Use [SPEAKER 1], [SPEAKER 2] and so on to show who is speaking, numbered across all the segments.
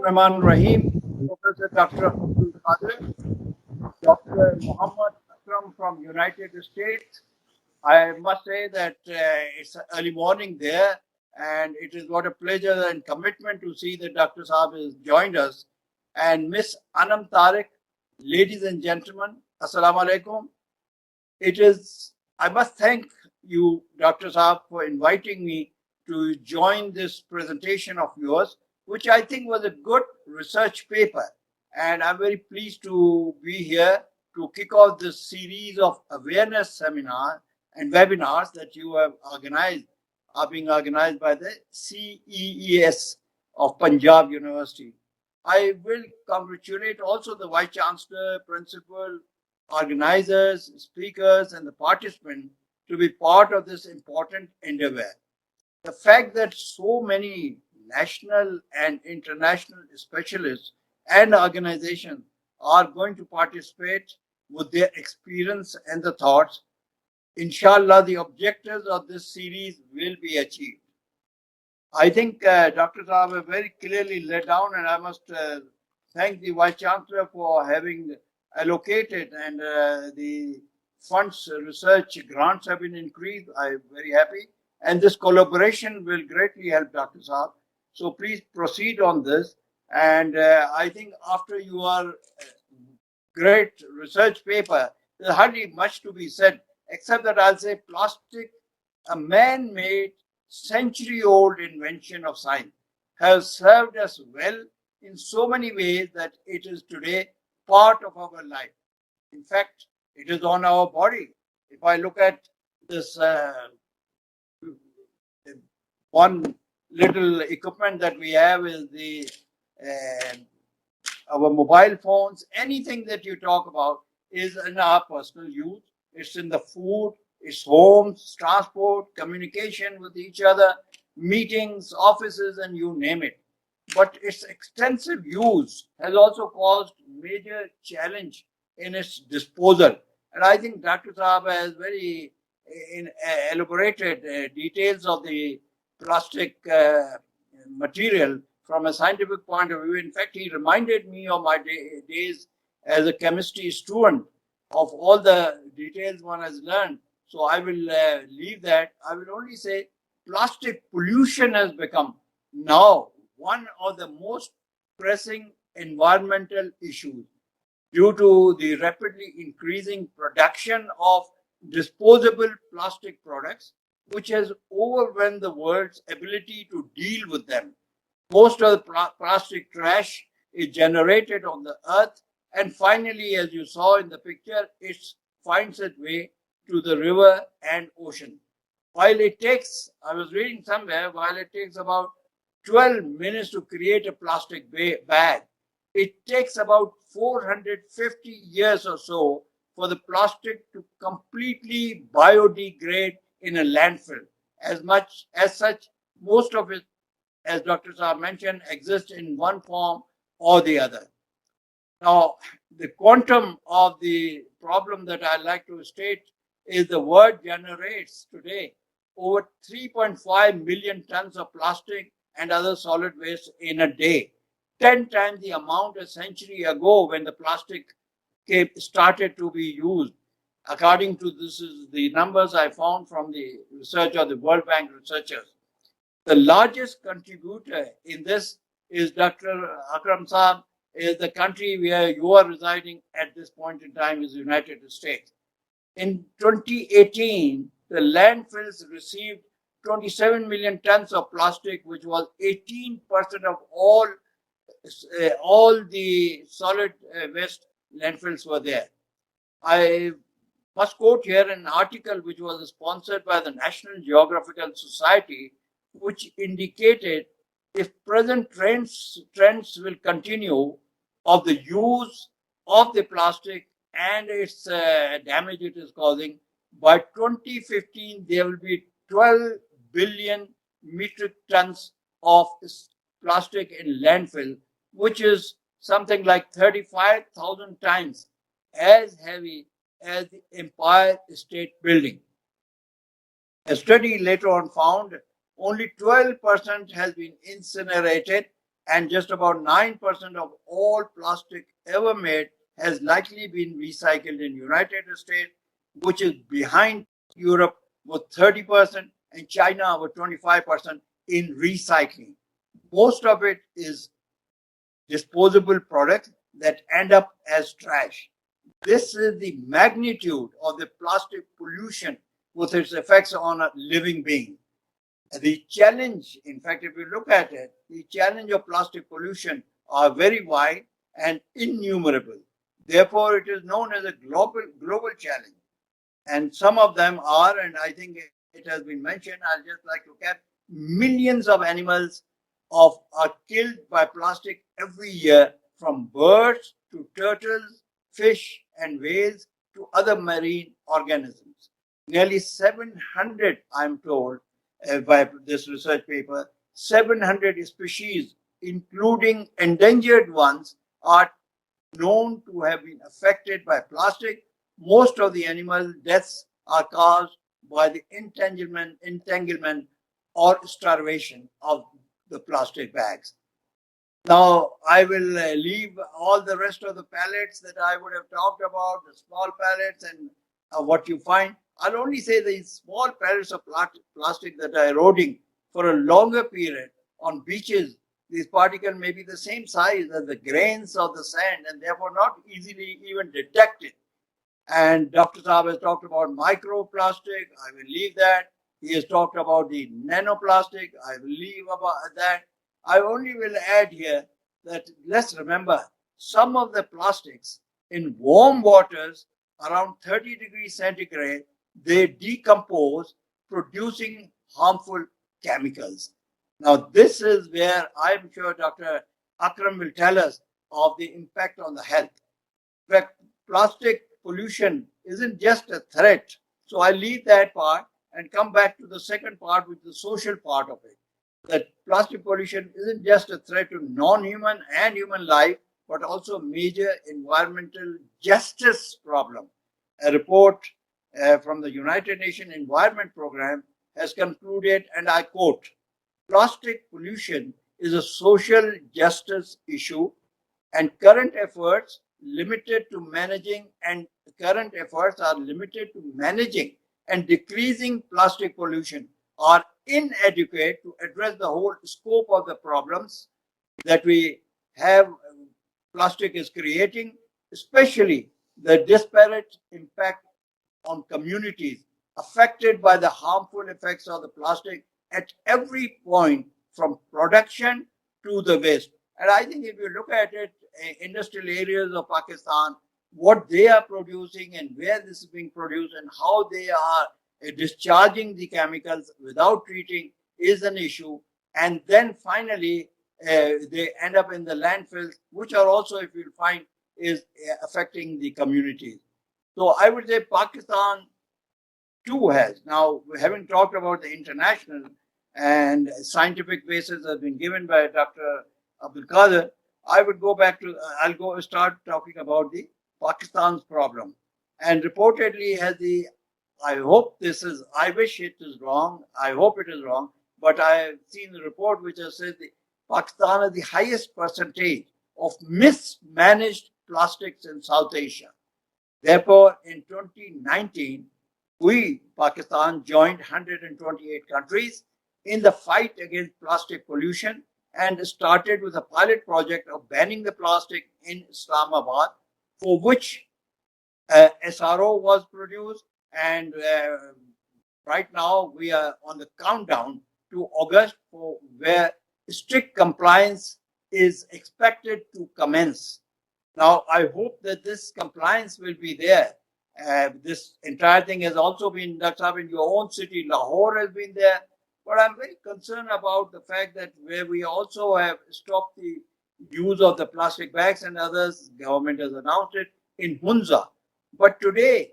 [SPEAKER 1] Memon Rahim, Professor Dr. Abdul Qadir, Dr. Muhammad Akram from United States. I must say that it's early morning there, and it is what a pleasure and commitment to see that Dr. Saab has joined us. And Miss Anam Tariq, ladies and gentlemen, Assalamu alaikum. It is, I must thank you, Dr. Saab, for inviting me to join this presentation of yours, which I think was a good research paper. And I'm very pleased to be here to kick off this series of awareness seminar and webinars that you have organized, are being organized by the CEES of Punjab University. I will congratulate also the Vice Chancellor, Principal, organizers, speakers, and the participants to be part of this important endeavor. The fact that so many national and international specialists and organizations are going to participate with their experience and the thoughts, inshallah, the objectives of this series will be achieved. I think Dr. Saab have very clearly laid down, and I must thank the Vice Chancellor for having allocated, and the funds research grants have been increased. I'm very happy. And this collaboration will greatly help Dr. Saab. So please proceed on this. And I think after your great research paper, there's hardly much to be said, except that I'll say plastic, a man-made, century-old invention of science, has served us well in so many ways that it is today part of our life. In fact, it is on our body. If I look at this one little equipment that we have is the our mobile phones. Anything that you talk about is in our personal use. It's in the food, it's homes, transport, communication with each other, meetings, offices, and you name it. But its extensive use has also caused major challenge in its disposal. And I think Dr. Saab has very elaborated details of the plastic material from a scientific point of view. In fact, he reminded me of my days as a chemistry student of all the details one has learned. So I will leave that. I will only say plastic pollution has become now one of the most pressing environmental issues due to the rapidly increasing production of disposable plastic products, which has overwhelmed the world's ability to deal with them. Most of the plastic trash is generated on the earth, and finally, as you saw in the picture, it finds its way to the river and ocean. While it takes, I was reading somewhere, while it takes about 12 minutes to create a plastic bag, it takes about 450 years or so for the plastic to completely biodegrade in a landfill. As such, most of it, as Dr. Saab mentioned, exists in one form or the other. Now, the quantum of the problem that I'd like to state is the world generates today over 3.5 million tons of plastic and other solid waste in a day, 10 times the amount a century ago when the plastic started to be used. According to this is the numbers I found from the research of the World Bank researchers. The largest contributor in this is Dr. Akram Saab, is the country where you are residing at this point in time is the United States. In 2018, the landfills received 27 million tons of plastic, which was 18% of all the solid waste landfills were there. I must quote here an article which was sponsored by the National Geographical Society, which indicated if present trends will continue of the use of the plastic and its damage it is causing, by 2015 there will be 12 billion metric tons of plastic in landfill, which is something like 35,000 times as heavy as the Empire State Building. A study later on found only 12% has been incinerated and just about 9% of all plastic ever made has likely been recycled in United States, which is behind Europe with 30% and China with 25% in recycling. Most of it is disposable products that end up as trash. This is the magnitude of the plastic pollution with its effects on a living being. The challenge, in fact, if you look at it, the challenge of plastic pollution are very wide and innumerable. Therefore, it is known as a global challenge. And some of them are, and I think it has been mentioned, I'll just like to look at millions of animals are killed by plastic every year, from birds to turtles, fish and whales to other marine organisms. Nearly 700, I'm told, by this research paper, 700 species, including endangered ones, are known to have been affected by plastic. Most of the animal deaths are caused by the entanglement or starvation of the plastic bags. Now, I will leave all the rest of the pallets that I would have talked about, the small pallets and what you find. I'll only say these small pallets of plastic that are eroding for a longer period on beaches. These particles may be the same size as the grains of the sand and therefore not easily even detected. And Dr. Saab has talked about microplastic. I will leave that. He has talked about the nanoplastic. I will leave about that. I only will add here that let's remember some of the plastics in warm waters around 30 degrees centigrade, they decompose, producing harmful chemicals. Now, this is where I'm sure Dr. Akram will tell us of the impact on the health. In fact, plastic pollution isn't just a threat. So I leave that part and come back to the second part, which is the social part of it. That plastic pollution isn't just a threat to non-human and human life, but also a major environmental justice problem. A report from the United Nations Environment Program has concluded, and I quote, plastic pollution is a social justice issue and current efforts are limited to managing and decreasing plastic pollution are inadequate to address the whole scope of the problems that we have plastic is creating, especially the disparate impact on communities affected by the harmful effects of the plastic at every point from production to the waste. And I think if you look at it, industrial areas of Pakistan, what they are producing and where this is being produced and how they are discharging the chemicals without treating is an issue. And then finally, they end up in the landfills, which are also, if you find, is affecting the communities. So I would say Pakistan too has. Now, having talked about the international and scientific basis has been given by Dr. Abdul Qadir, I would go back to, start talking about the Pakistan's problem. And reportedly has I wish it is wrong, I hope it is wrong, but I have seen the report which has said Pakistan has the highest percentage of mismanaged plastics in South Asia. Therefore, in 2019, Pakistan, joined 128 countries in the fight against plastic pollution and started with a pilot project of banning the plastic in Islamabad, for which SRO was produced. And right now we are on the countdown to August, for where strict compliance is expected to commence. Now, I hope that this compliance will be there. This entire thing has also been done up in your own city. Lahore has been there. But I'm very concerned about the fact that where we also have stopped the use of the plastic bags and others, government has announced it in Hunza. But today,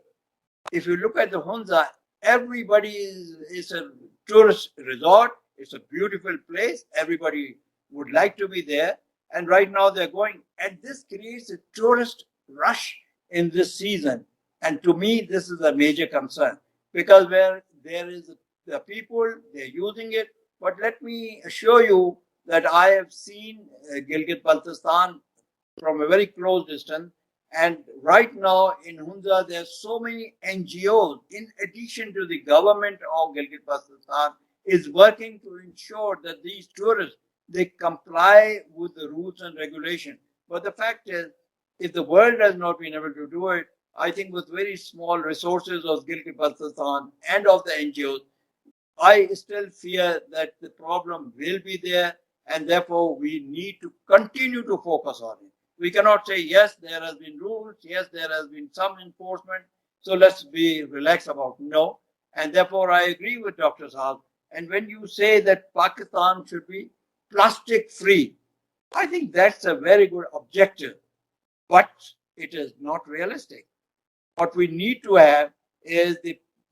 [SPEAKER 1] if you look at the Hunza, everybody is a tourist resort. It's a beautiful place. Everybody would like to be there. And right now they're going. And this creates a tourist rush in this season. And to me, this is a major concern, because where there is the people, they're using it. But let me assure you that I have seen Gilgit-Baltistan from a very close distance. And right now in Hunza, there's so many NGOs, in addition to the government of Gilgit-Baltistan, is working to ensure that these tourists, they comply with the rules and regulation. But the fact is, if the world has not been able to do it, I think with very small resources of Gilgit-Baltistan and of the NGOs, I still fear that the problem will be there, and therefore we need to continue to focus on it. We cannot say, yes, there has been rules, yes, there has been some enforcement, so let's be relaxed about it. No. And therefore I agree with Dr. Saab. And when you say that Pakistan should be plastic free, I think that's a very good objective, but it is not realistic. What we need to have is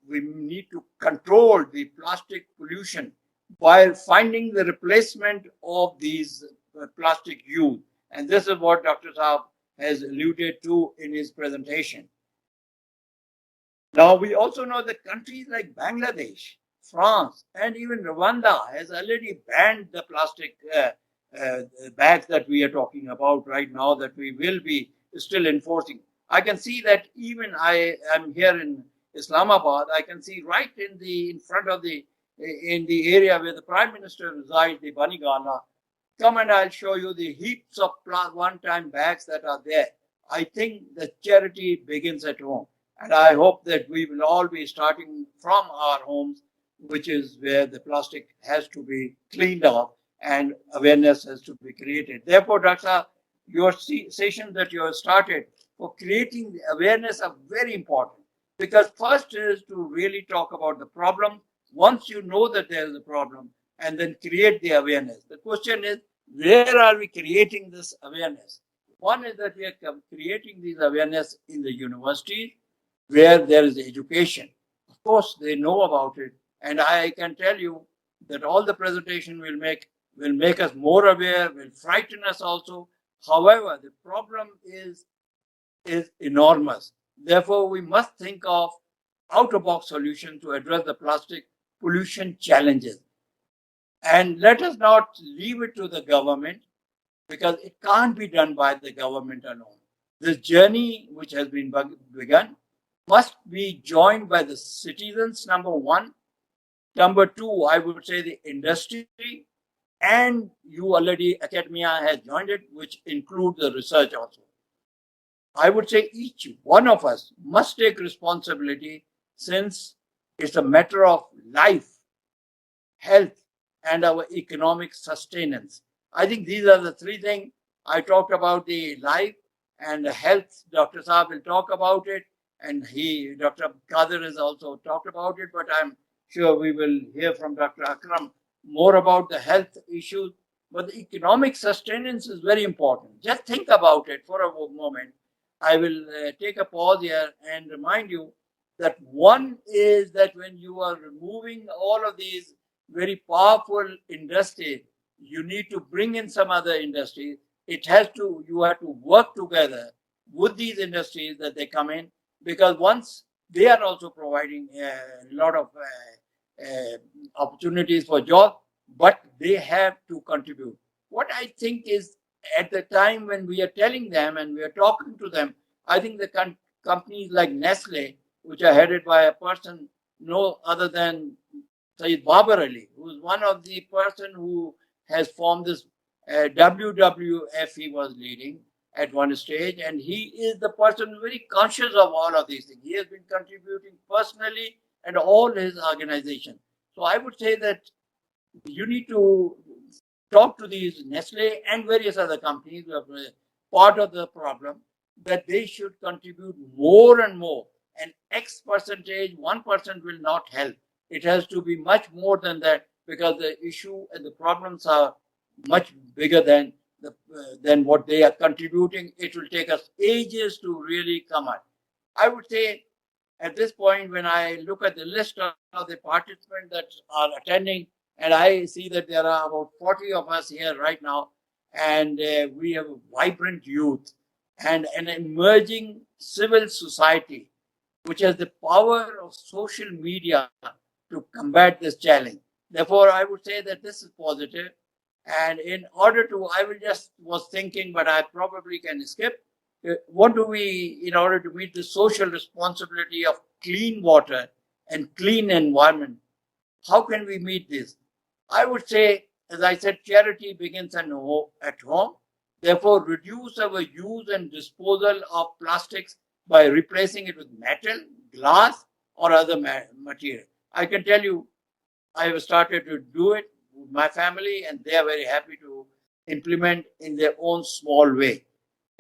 [SPEAKER 1] we need to control the plastic pollution while finding the replacement of these plastic use. And this is what Dr. Saab has alluded to in his presentation. Now, we also know that countries like Bangladesh, France, and even Rwanda has already banned the plastic bags that we are talking about right now, that we will be still enforcing. I can see that even I am here in Islamabad. I can see right in front of in the area where the Prime Minister resides, the Banigala. Come and I'll show you the heaps of one-time bags that are there. I think the charity begins at home. And I hope that we will all be starting from our homes, which is where the plastic has to be cleaned up and awareness has to be created. Therefore, Dr. Your session that you have started for creating the awareness are very important, because first is to really talk about the problem. Once you know that there is a problem, and then create the awareness. The question is, where are we creating this awareness? One is that we are creating this awareness in the university, where there is education. Of course, they know about it, and I can tell you that all the presentation will make us more aware, will frighten us also. However, the problem is enormous. Therefore, we must think of out-of-box solutions to address the plastic pollution challenges. And let us not leave it to the government, because it can't be done by the government alone. This journey, which has been begun, must be joined by the citizens, number one. Number two, I would say the industry, and you already, academia has joined it, which includes the research also. I would say each one of us must take responsibility, since it's a matter of life, health, and our economic sustenance. I think these are the three things. I talked about the life and the health. Dr. Saab will talk about it, and Dr. Kadir has also talked about it, but I'm sure we will hear from Dr. Akram more about the health issues. But the economic sustenance is very important. Just think about it for a moment. I will take a pause here and remind you that one is that when you are removing all of these very powerful industries, you need to bring in some other industries. You have to work together with these industries that they come in, because once they are also providing a lot of opportunities for jobs, but they have to contribute. What I think is, at the time when we are telling them and we are talking to them, I think the companies like Nestle, which are headed by a person no other than Sayyid Babar Ali, who is one of the person who has formed this WWF he was leading at one stage, and he is the person very conscious of all of these things. He has been contributing personally and all his organization. So I would say that you need to talk to these Nestle and various other companies who are part of the problem, that they should contribute more and more. And X percentage, 1% will not help. It has to be much more than that, because the issue and the problems are much bigger than what they are contributing. It will take us ages to really come out. I would say at this point, when I look at the list of the participants that are attending, and I see that there are about 40 of us here right now, and we have a vibrant youth and an emerging civil society, which has the power of social media to combat this challenge. Therefore, I would say that this is positive. And in order to, I will just was thinking, but I probably can skip. What do we, in order to meet the social responsibility of clean water and clean environment, how can we meet this? I would say, as I said, charity begins at home. Therefore, reduce our use and disposal of plastics by replacing it with metal, glass, or other material. I can tell you, I have started to do it with my family, and they are very happy to implement in their own small way.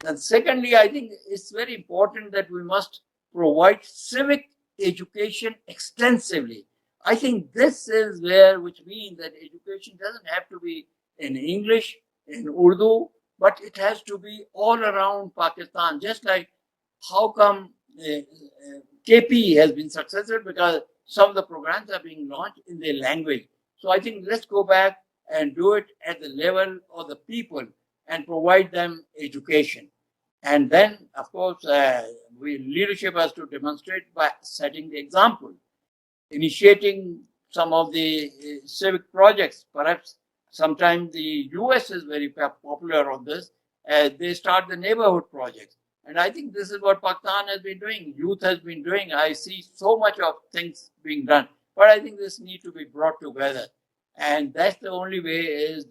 [SPEAKER 1] And secondly, I think it's very important that we must provide civic education extensively. I think this is where, which means that education doesn't have to be in English, in Urdu, but it has to be all around Pakistan. Just like how come KP has been successful, because some of the programs are being launched in their language. So I think let's go back and do it at the level of the people and provide them education. And then, of course, leadership has to demonstrate by setting the example, initiating some of the civic projects. Perhaps sometimes the US is very popular on this. They start the neighborhood projects. And I think this is what Pakistan has been doing, youth has been doing. I see so much of things being done. But I think this needs to be brought together. And that's the only way, is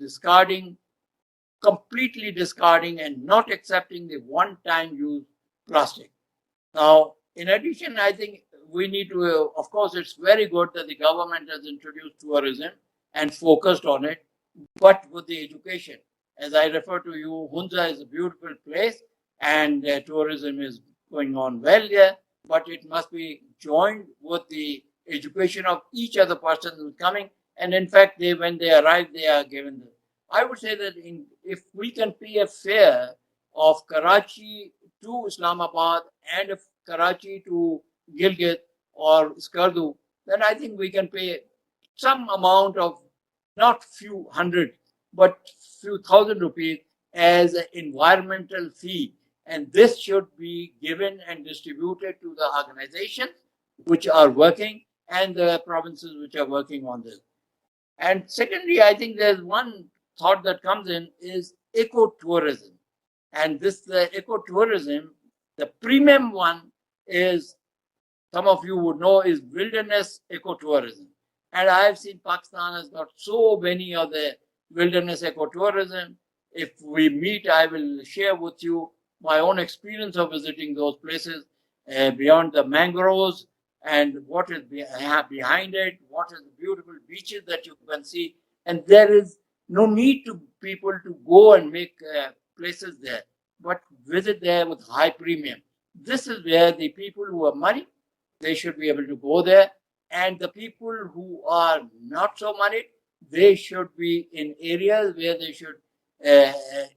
[SPEAKER 1] completely discarding and not accepting the one-time use plastic. Now, in addition, I think we need to, of course, it's very good that the government has introduced tourism and focused on it, but with the education. As I refer to you, Hunza is a beautiful place, and tourism is going on well there, but it must be joined with the education of each other person who's coming. And in fact, when they arrive, they are given the. I would say that if we can pay a fare of Karachi to Islamabad and Karachi to Gilgit or Skardu, then I think we can pay some amount of, not few hundred, but few thousand rupees as an environmental fee. And this should be given and distributed to the organizations which are working and the provinces which are working on this. And secondly, I think there's one thought that comes in is ecotourism. And this ecotourism, the premium one is, some of you would know, is wilderness ecotourism. And I have seen Pakistan has got so many of the wilderness ecotourism. If we meet, I will share with you my own experience of visiting those places beyond the mangroves and what is behind it, what is the beautiful beaches that you can see. And there is no need to people to go and make places there, but visit there with high premium. This is where the people who have money, they should be able to go there. And the people who are not so money, they should be in areas where they should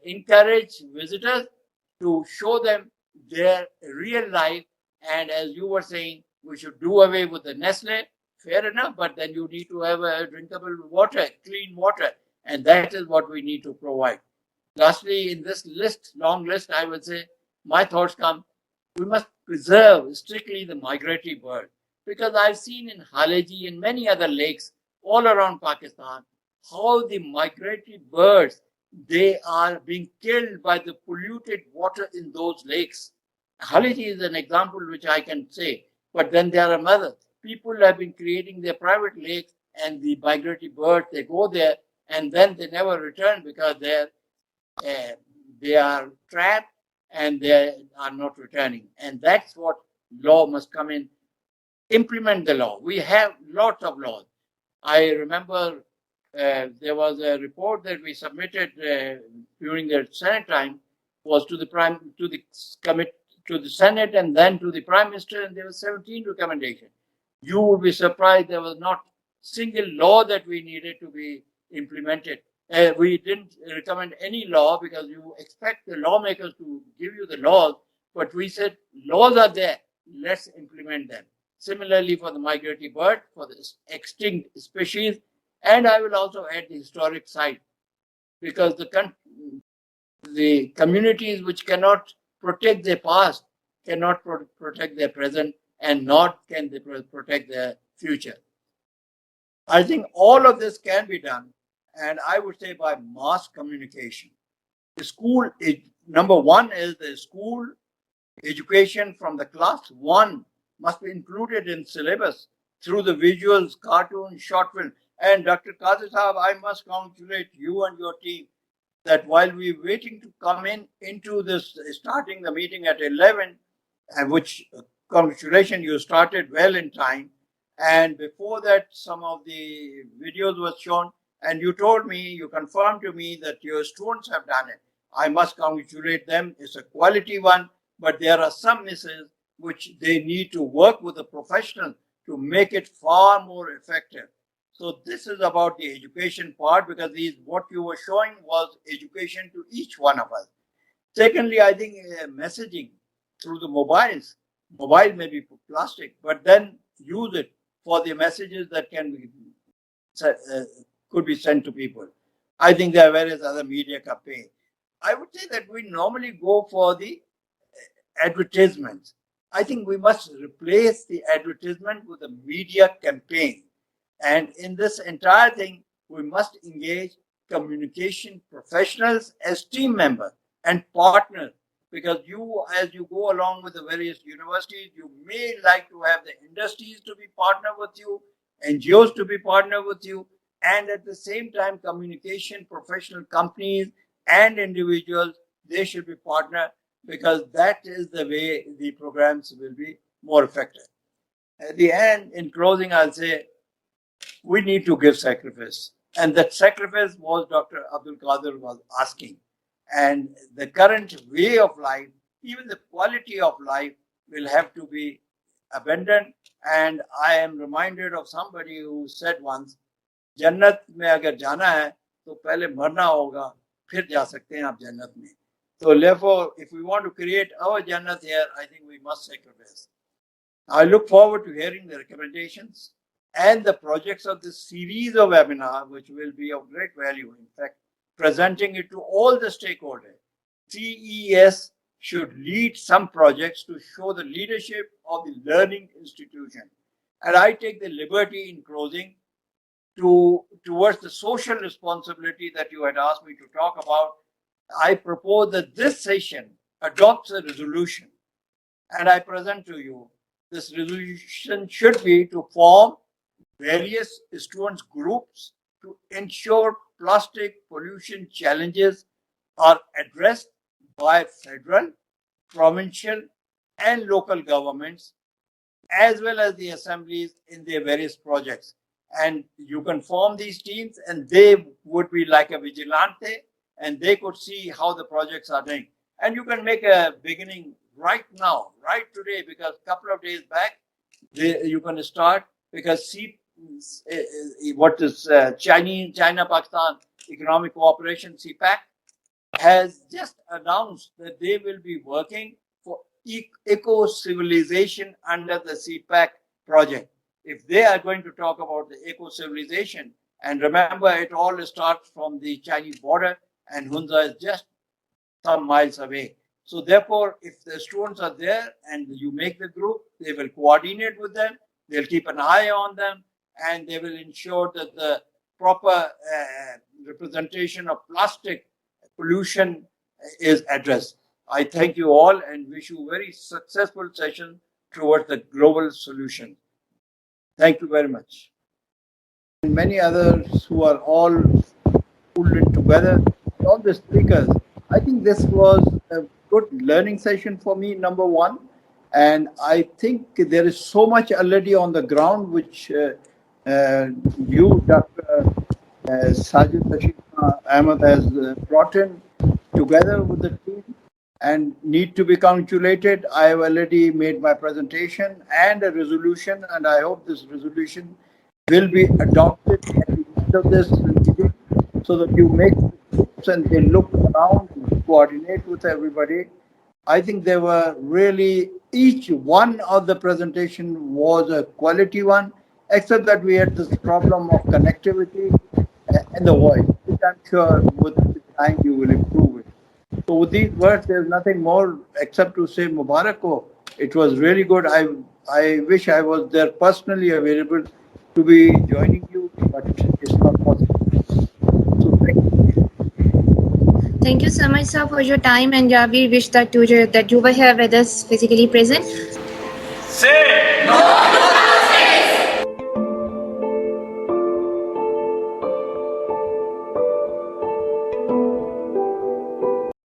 [SPEAKER 1] encourage visitors to show them their real life. And as you were saying, we should do away with the Nestle, fair enough, but then you need to have a drinkable water, clean water. And that is what we need to provide. Lastly, in this long list, I would say, my thoughts come, we must preserve strictly the migratory bird. Because I've seen in Haleji and many other lakes all around Pakistan, how the migratory birds, they are being killed by the polluted water in those lakes. Haleji is an example which I can say, but then there are others. People have been creating their private lakes, and the migratory birds, they go there and then they never return because they are trapped and they are not returning. And that's what law must come in, implement the law. We have lots of laws. I remember there was a report that we submitted during the Senate time, was to the Senate and then to the Prime Minister, and there were 17 recommendations. You would be surprised there was not single law that we needed to be implemented. We didn't recommend any law because you expect the lawmakers to give you the laws, but we said laws are there, let's implement them. Similarly for the migratory bird, for the extinct species, and I will also add the historic site, because the communities which cannot protect their past cannot protect their present, and not can they protect their future. I think all of this can be done, and I would say by mass communication. The school is number one is the school education from the class one must be included in syllabus through the visuals, cartoons, short film. And Dr. Qadir Sahab, I must congratulate you and your team that while we're waiting to come into this, starting the meeting at 11, and which congratulations, you started well in time. And before that, some of the videos was shown, and you told me, you confirmed to me that your students have done it. I must congratulate them. It's a quality one, but there are some misses which they need to work with a professional to make it far more effective. So this is about the education part, because what you were showing was education to each one of us. Secondly, I think messaging through the mobiles. Mobile may be plastic, but then use it for the messages that could be sent to people. I think there are various other media campaigns. I would say that we normally go for the advertisements. I think we must replace the advertisement with a media campaign. And in this entire thing, we must engage communication professionals as team members and partners, because as you go along with the various universities, you may like to have the industries to be partner with you, NGOs to be partner with you, and at the same time, communication professional companies and individuals, they should be partner, because that is the way the programs will be more effective. At the end, in closing, I'll say we need to give sacrifice. And that sacrifice was Dr. Abdul Qadir was asking. And the current way of life, even the quality of life, will have to be abandoned. And I am reminded of somebody who said once, जन्नत में अगर जाना है तो पहले मरना होगा, फिर जा सकते हैं आप जन्नत में. So therefore, if we want to create our jannat here, I think we must sacrifice. I look forward to hearing the recommendations and the projects of this series of webinars, which will be of great value. In fact, presenting it to all the stakeholders. CES should lead some projects to show the leadership of the learning institution. And I take the liberty in closing towards the social responsibility that you had asked me to talk about. I propose that this session adopts a resolution, and I present to you. This resolution should be to form various students groups to ensure plastic pollution challenges are addressed by federal, provincial, and local governments, as well as the assemblies in their various projects. And you can form these teams, and they would be like a vigilante, and they could see how the projects are doing. And you can make a beginning right now, right today, because a couple of days back, you can start, because China-Pakistan Economic Cooperation, CPAC, has just announced that they will be working for eco-civilization under the CPAC project. If they are going to talk about the eco-civilization, and remember, it all starts from the Chinese border, and Hunza is just some miles away. So therefore, if the students are there and you make the group, they will coordinate with them, they'll keep an eye on them, and they will ensure that the proper representation of plastic pollution is addressed. I thank you all and wish you a very successful session towards the global solution. Thank you very much. And many others who are all pulled in together, all the speakers. I think this was a good learning session for me, number one. And I think there is so much already on the ground, which you, Dr. Sajid Rashid Ahmed, has brought in together with the team and need to be congratulated. I have already made my presentation and a resolution, and I hope this resolution will be adopted at the end of this meeting, so that you make groups and they look around and coordinate with everybody. I think they were really, each one of the presentation was a quality one, except that we had this problem of connectivity and the voice, which I'm sure with time you will improve it. So with these words, there's nothing more except to say Mubarak. It was really good. I wish I was there personally available to be joining you, but it's not possible.
[SPEAKER 2] Thank you so much, sir, for your time, and we wish that you were here with us physically present.
[SPEAKER 1] Say no.